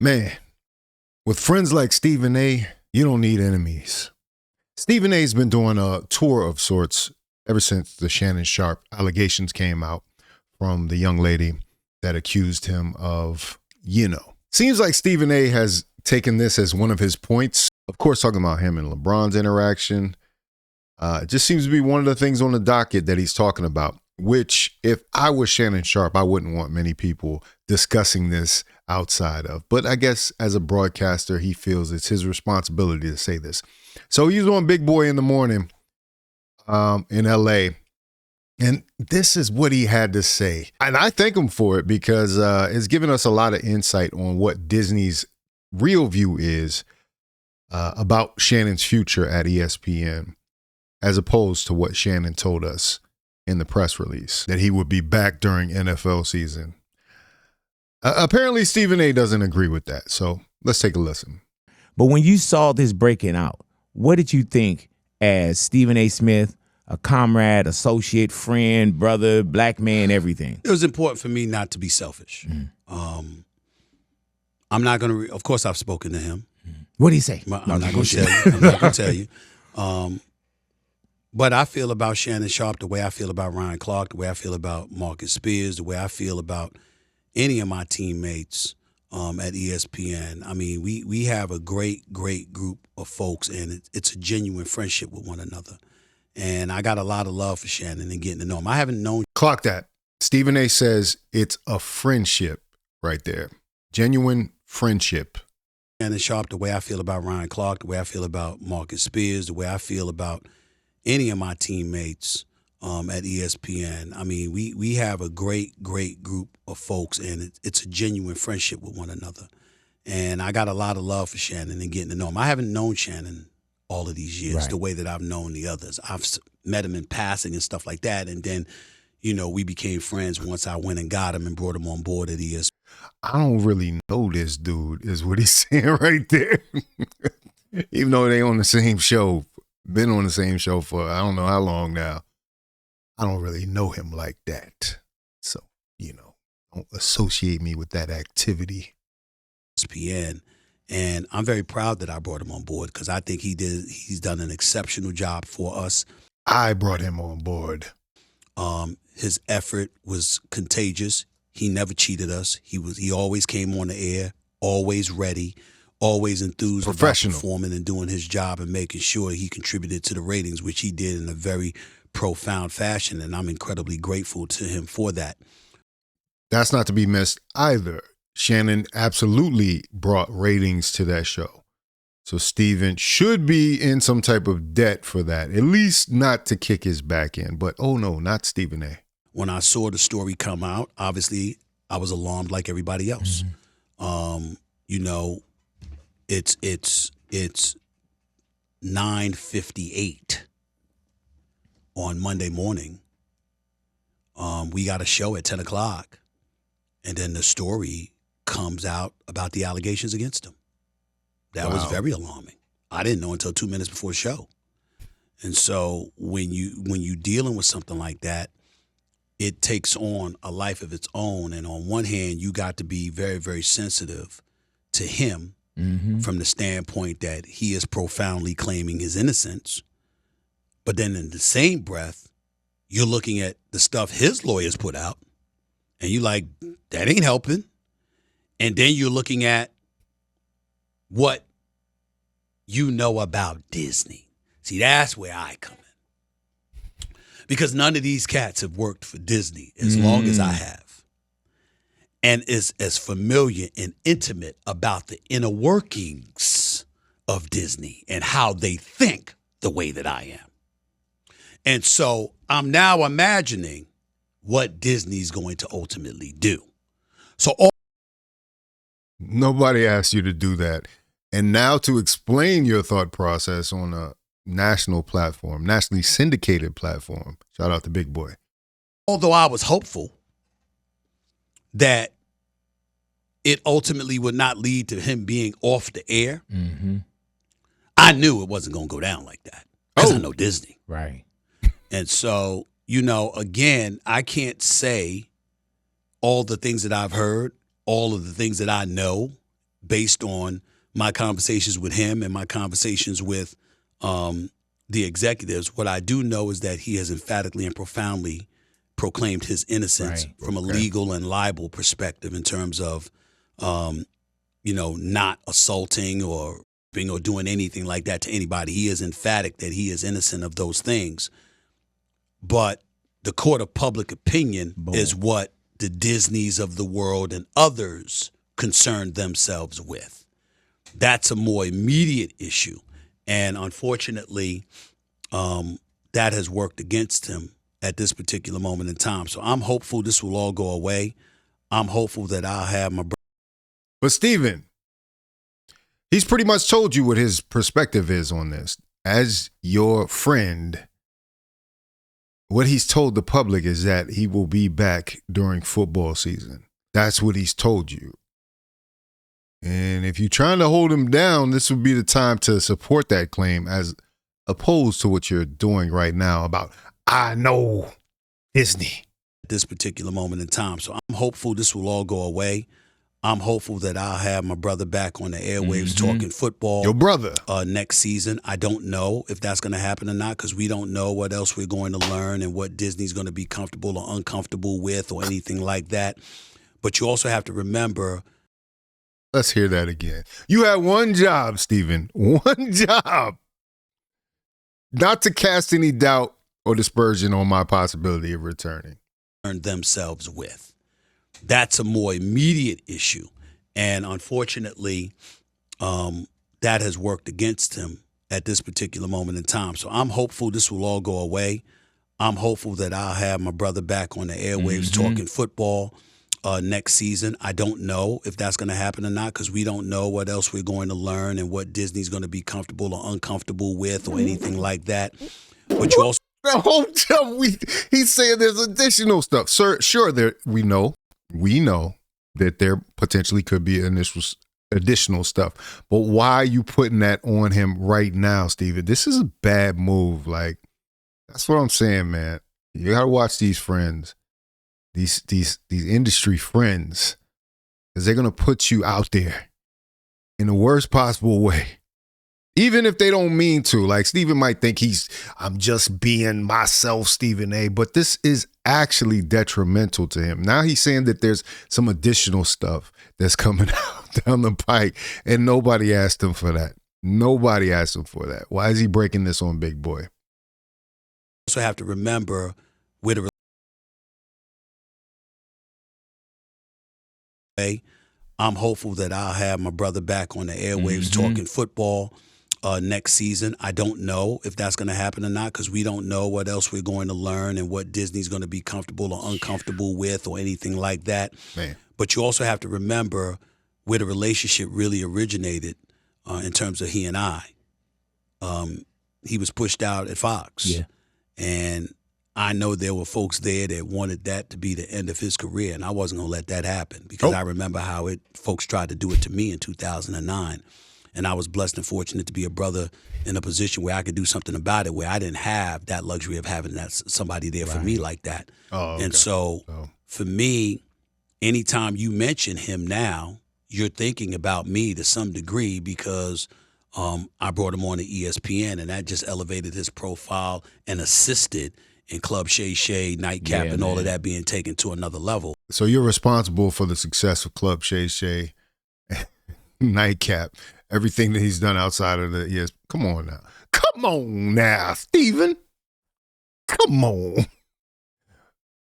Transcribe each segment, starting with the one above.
Man, with friends like Stephen A., you don't need enemies. Stephen A's been doing a tour of sorts ever since the Shannon Sharpe allegations came out from the young lady that accused him of, Seems like Stephen A. has taken this as one of his points. Of course, talking about him and LeBron's interaction. It just seems to be one of the things on the docket that he's talking about, which if I was Shannon Sharpe, I wouldn't want many people discussing this outside of. But I guess as a broadcaster, he feels it's his responsibility to say this. So he's on Big Boy in the Morning in L.A., and this is what he had to say. And I thank him for it because it's given us a lot of insight on what Disney's real view is about Shannon's future at ESPN, as opposed to what Shannon told us in the press release, that he would be back during NFL season. Apparently, Stephen A. doesn't agree with that. So let's take a listen. But when you saw this breaking out, what did you think as Stephen A. Smith, a comrade, associate, friend, brother, black man, everything? It was important for me not to be selfish. I'm not going to, of course, I've spoken to him. What did he say? I'm not going to tell you. I'm not going to tell you. But I feel about Shannon Sharpe the way I feel about Ryan Clark, the way I feel about Marcus Spears, the way I feel about any of my teammates at ESPN. I mean, we have a great group of folks, and it's a genuine friendship with one another. And I got a lot of love for Shannon and getting to know him. I haven't known. Clock that. Stephen A. says it's a friendship right there. Genuine friendship. Shannon Sharpe, the way I feel about Ryan Clark, the way I feel about Marcus Spears, the way I feel about any of my teammates at ESPN. I mean, we have a great group of folks, and it's a genuine friendship with one another. And I got a lot of love for Shannon and getting to know him. I haven't known Shannon all of these years the way that I've known the others. I've met him in passing and stuff like that, and then, we became friends once I went and got him and brought him on board at ESPN. I don't really know this dude, is what he's saying right there. Even though they on the same show, been on the same show for I don't know how long now. I don't really know him like that. So, don't associate me with that activity. ESPN. And I'm very proud that I brought him on board because I think he's done an exceptional job for us. I brought him on board. His effort was contagious. He never cheated us. He always came on the air, always ready, always enthused about performing and doing his job and making sure he contributed to the ratings, which he did in a very profound fashion. And I'm incredibly grateful to him for that. That's not to be missed either. Shannon absolutely brought ratings to that show. So Stephen should be in some type of debt for that, at least not to kick his back in. But, oh no, not Stephen A. When I saw the story come out, obviously I was alarmed like everybody else. It's 9:58 on Monday morning. We got a show at 10 o'clock, and then the story comes out about the allegations against him. That was very alarming. I didn't know until 2 minutes before the show. And so when you dealing with something like that, it takes on a life of its own. And on one hand, you got to be very, very sensitive to him from the standpoint that he is profoundly claiming his innocence. But then in the same breath, you're looking at the stuff his lawyers put out, and you're like, that ain't helping. And then you're looking at what you know about Disney. See, that's where I come in. Because none of these cats have worked for Disney as long as I have. And is as familiar and intimate about the inner workings of Disney and how they think the way that I am. And so I'm now imagining what Disney's going to ultimately do. So nobody asked you to do that. And now to explain your thought process on a national platform, nationally syndicated platform. Shout out to Big Boy. Although I was hopeful that it ultimately would not lead to him being off the air, I knew it wasn't going to go down like that because I know Disney. Right. And so, again, I can't say all the things that I've heard, all of the things that I know, based on my conversations with him and my conversations with the executives. What I do know is that he has emphatically and profoundly proclaimed his innocence from a legal and libel perspective in terms of, not assaulting or doing anything like that to anybody. He is emphatic that he is innocent of those things. But the court of public opinion is what the Disneys of the world and others concern themselves with. That's a more immediate issue. And unfortunately, that has worked against him at this particular moment in time. So I'm hopeful this will all go away. I'm hopeful that I'll have my brother. But Stephen, he's pretty much told you what his perspective is on this. As your friend, what he's told the public is that he will be back during football season. That's what he's told you. And if you're trying to hold him down, this would be the time to support that claim as opposed to what you're doing right now about, I know Disney. At this particular moment in time. So I'm hopeful this will all go away. I'm hopeful that I'll have my brother back on the airwaves talking football. Your brother. Next season. I don't know if that's going to happen or not because we don't know what else we're going to learn and what Disney's going to be comfortable or uncomfortable with or anything like that. But you also have to remember. Let's hear that again. You had one job, Stephen. One job. Not to cast any doubt or dispersion on my possibility of returning. Themselves with. That's a more immediate issue. And unfortunately, that has worked against him at this particular moment in time. So I'm hopeful this will all go away. I'm hopeful that I'll have my brother back on the airwaves talking football next season. I don't know if that's going to happen or not because we don't know what else we're going to learn and what Disney's going to be comfortable or uncomfortable with or anything like that. But you also the whole time he's saying there's additional stuff. Sir, sure, we know that there potentially could be additional stuff. But why are you putting that on him right now, Steven? This is a bad move. Like, that's what I'm saying, man. You gotta watch these friends, these industry friends, because they're gonna put you out there in the worst possible way. Even if they don't mean to, like Stephen might think I'm just being myself, Stephen A. But this is actually detrimental to him. Now he's saying that there's some additional stuff that's coming out down the pike, and nobody asked him for that. Nobody asked him for that. Why is he breaking this on Big Boy? Also have to remember where the I'm hopeful that I'll have my brother back on the airwaves talking football next season. I don't know if that's going to happen or not because we don't know what else we're going to learn and what Disney's going to be comfortable or uncomfortable with or anything like that. Man. But you also have to remember where the relationship really originated in terms of he and I. He was pushed out at Fox. Yeah. And I know there were folks there that wanted that to be the end of his career, and I wasn't going to let that happen because I remember how folks tried to do it to me in 2009. And I was blessed and fortunate to be a brother in a position where I could do something about it, where I didn't have that luxury of having somebody there for me like that. Oh, okay. And so for me, anytime you mention him now, you're thinking about me to some degree because I brought him on to ESPN, and that just elevated his profile and assisted in Club Shay Shay, Nightcap, and all of that being taken to another level. So you're responsible for the success of Club Shay Shay, Nightcap, everything that he's done outside of the ESPN. Come on now, Steven. Come on.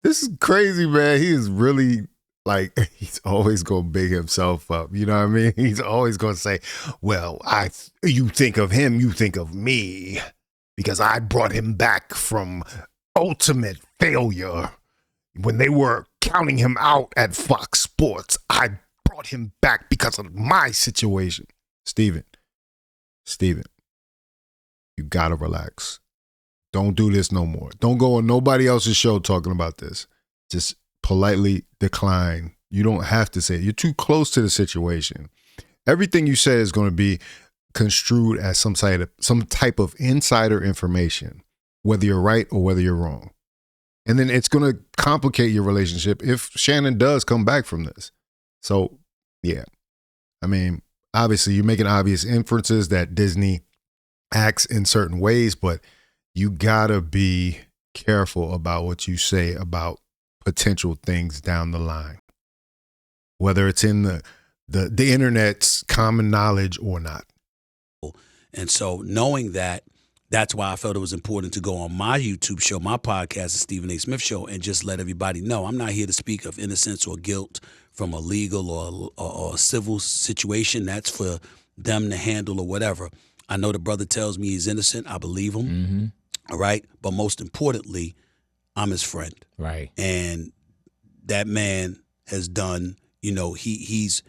This is crazy, man. He is really, like, he's always going to big himself up. You know what I mean? He's always going to say, well, you think of him, you think of me, because I brought him back from ultimate failure. When they were counting him out at Fox Sports, I brought him back because of my situation. Steven, you got to relax. Don't do this no more. Don't go on nobody else's show talking about this. Just politely decline. You don't have to say it. You're too close to the situation. Everything you say is going to be construed as some type of insider information, whether you're right or whether you're wrong. And then it's going to complicate your relationship if Shannon does come back from this. So, yeah. I mean, obviously you're making obvious inferences that Disney acts in certain ways, but you gotta be careful about what you say about potential things down the line, whether it's in the internet's common knowledge or not. And so knowing that, that's why I felt it was important to go on my YouTube show, my podcast, the Stephen A. Smith Show, and just let everybody know I'm not here to speak of innocence or guilt from a legal or a civil situation. That's for them to handle or whatever. I know the brother tells me he's innocent. I believe him. Mm-hmm. All right. But most importantly, I'm his friend. Right. And that man has done, he's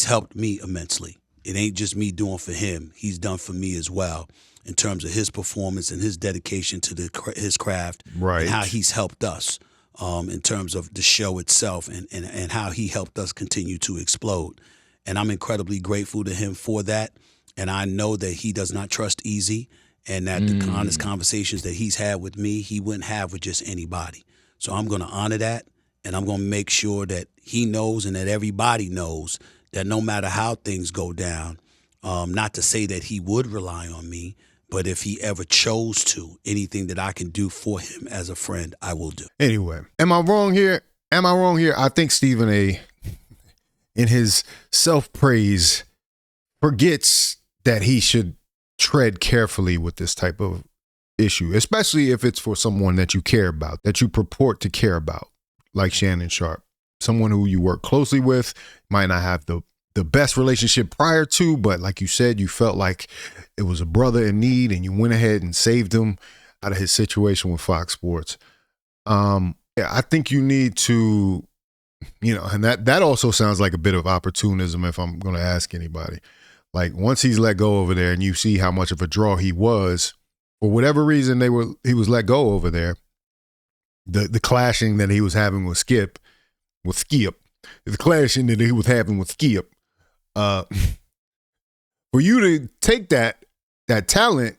helped me immensely. It ain't just me doing for him. He's done for me as well in terms of his performance and his dedication to his craft, Right. and how he's helped us in terms of the show itself and how he helped us continue to explode. And I'm incredibly grateful to him for that. And I know that he does not trust easy, and that the honest conversations that he's had with me, he wouldn't have with just anybody. So I'm going to honor that, and I'm going to make sure that he knows and that everybody knows that no matter how things go down, not to say that he would rely on me, but if he ever chose to, anything that I can do for him as a friend, I will do. Anyway, am I wrong here? I think Stephen A., in his self-praise, forgets that he should tread carefully with this type of issue, especially if it's for someone that you care about, that you purport to care about, like Shannon Sharpe, someone who you work closely with, might not have the best relationship prior to, but like you said, you felt like it was a brother in need and you went ahead and saved him out of his situation with Fox Sports. I think you need to, and that also sounds like a bit of opportunism if I'm going to ask anybody. Like, once he's let go over there and you see how much of a draw he was, for whatever reason he was let go over there, the clashing that he was having with Skip, the clashing that he was having with Skip, for you to take that talent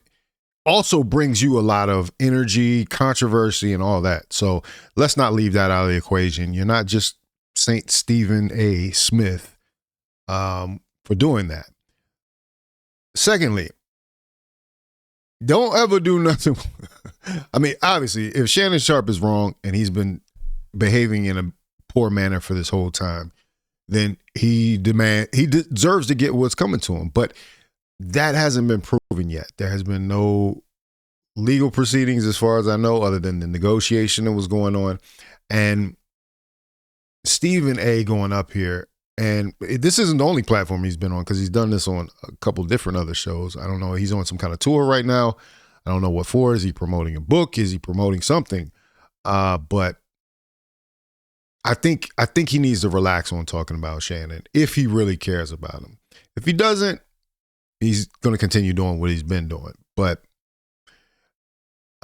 also brings you a lot of energy, controversy, and all that. So let's not leave that out of the equation. You're not just Saint Stephen A. Smith for doing that. Secondly, don't ever do nothing. I mean, obviously, if Shannon Sharpe is wrong and he's been behaving in a poor manner for this whole time, then he deserves to get what's coming to him. But that hasn't been proven yet. There has been no legal proceedings, as far as I know, other than the negotiation that was going on. And Stephen A. going up here, and this isn't the only platform he's been on, because he's done this on a couple different other shows. I don't know. He's on some kind of tour right now. I don't know what for. Is he promoting a book? Is he promoting something? But I think he needs to relax on talking about Shannon if he really cares about him. If he doesn't, he's going to continue doing what he's been doing. But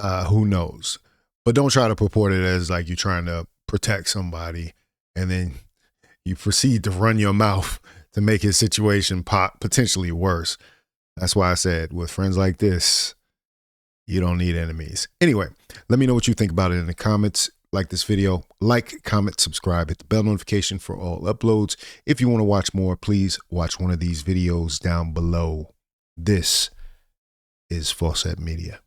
who knows? But don't try to purport it as like you're trying to protect somebody and then you proceed to run your mouth to make his situation potentially worse. That's why I said, with friends like this, you don't need enemies. Anyway, let me know what you think about it in the comments. Like this video, like, comment, subscribe, hit the bell notification for all uploads. If you want to watch more, please watch one of these videos down below. This is Faucette Media.